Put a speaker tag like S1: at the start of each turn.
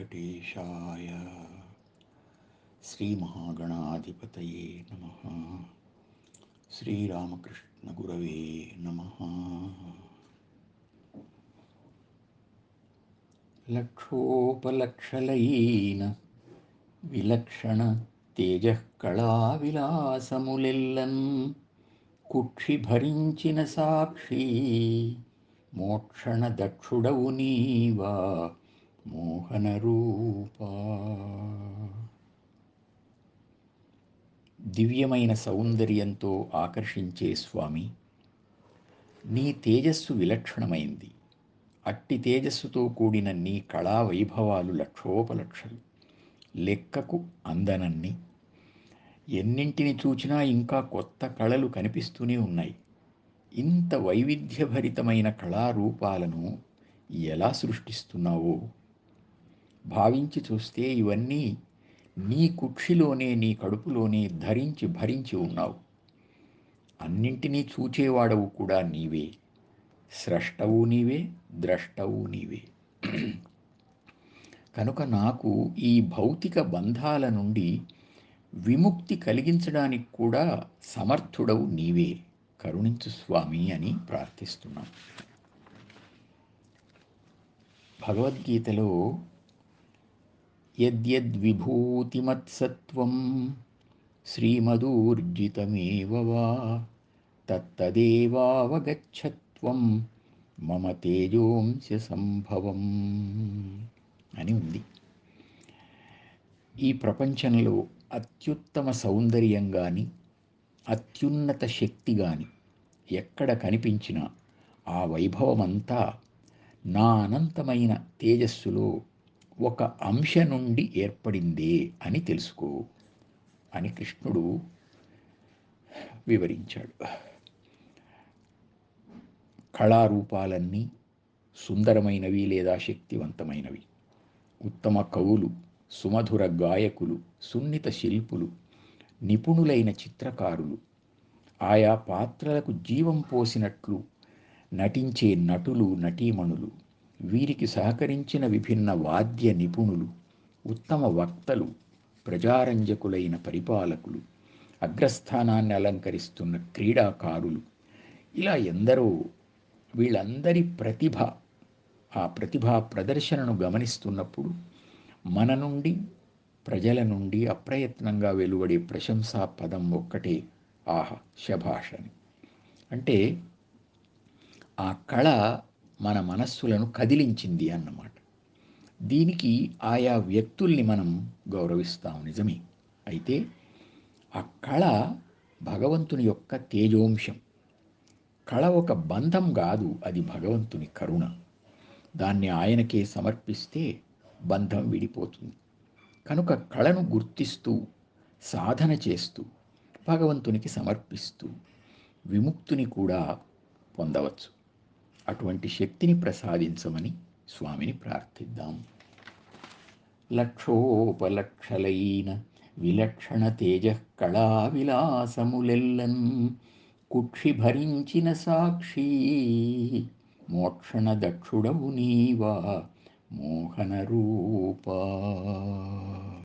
S1: వెంకటేశాయ. శ్రీమహాగణాధిపతయే నమః. శ్రీరామకృష్ణగురవే నమః. లక్షోపలక్షలైన విలక్షణ తేజఃకళా విలాసములెల్లన్ కుక్షి భరించిన సాక్షి మోక్షణ దక్షుడవు నీవా మోహన రూపా. దివ్యమైన సౌందర్యంతో ఆకర్షించే స్వామి, నీ తేజస్సు విలక్షణమైంది. అట్టి తేజస్సుతో కూడిన నీ కళా వైభవాలు లక్షోపలక్షలు, లెక్కకు అందనన్ని. ఎన్నింటిని చూచినా ఇంకా కొత్త కళలు కనిపిస్తూనే ఉన్నాయి. ఇంత వైవిధ్యభరితమైన కళారూపాలను ఎలా సృష్టిస్తున్నావో భావించి చూస్తే ఇవన్నీ నీ కుక్షిలోనే, నీ కడుపులోనే ధరించి భరించి ఉన్నావు. అన్నింటినీ చూచేవాడవు కూడా నీవే, స్రష్టవు నీవే, ద్రష్టవు నీవే. కనుక నాకు ఈ భౌతిక బంధాల నుండి విముక్తి కలిగించడానికి కూడా సమర్థుడవు నీవే, కరుణించు స్వామి అని ప్రార్థిస్తున్నాం. భగవద్గీతలో యద్యద్విభూతిమత్సత్వం శ్రీమదూర్జితమేవ వా తత్తదేవావగచ్చత్వం మమ తేజోంశ సంభవం అని ఉంది. ఈ ప్రపంచంలో అత్యుత్తమ సౌందర్యం కానీ, అత్యున్నత శక్తి కానీ ఎక్కడ కనిపించినా ఆ వైభవమంతా నా అనంతమైన తేజస్సులో ఒక అంశ నుండి ఏర్పడిందే అని తెలుసుకో అని కృష్ణుడు వివరించాడు. కళారూపాలన్నీ సుందరమైనవి లేదా శక్తివంతమైనవి. ఉత్తమ కవులు, సుమధుర గాయకులు, సున్నిత శిల్పులు, నిపుణులైన చిత్రకారులు, ఆయా పాత్రలకు జీవం పోసినట్లు నటించే నటులు, నటీమణులు, వీరికి సహకరించిన విభిన్న వాద్య నిపుణులు, ఉత్తమ వక్తలు, ప్రజారంజకులైన పరిపాలకులు, అగ్రస్థానాన్ని అలంకరిస్తున్న క్రీడాకారులు, ఇలా ఎందరో. వీళ్ళందరి ప్రతిభ, ఆ ప్రతిభా ప్రదర్శనను గమనిస్తున్నప్పుడు మన నుండి, ప్రజల నుండి అప్రయత్నంగా వెలువడే ప్రశంసా పదం ఒక్కటే, ఆహా శభాష్ అని. అంటే ఆ కళ మన మనస్సులను కదిలించింది అన్నమాట. దీనికి ఆయా వ్యక్తుల్ని మనం గౌరవిస్తాం, నిజమే. అయితే ఆ కళ భగవంతుని యొక్క తేజోంశం. కళ ఒక బంధం కాదు, అది భగవంతుని కరుణ. దాన్ని ఆయనకే సమర్పిస్తే బంధం విడిపోతుంది. కనుక కళను గుర్తిస్తూ, సాధన చేస్తూ, భగవంతునికి సమర్పిస్తూ విముక్తిని కూడా పొందవచ్చు. అటువంటి శక్తిని ప్రసాదించమని స్వామిని ప్రార్థిద్దాం. లక్షోపలక్షలైన విలక్షణ తేజః కళా విలాసములెల్లన్ కుక్షి భరించిన సాక్షి మోక్షణ దక్షుడవు నీవా మోహన రూపా.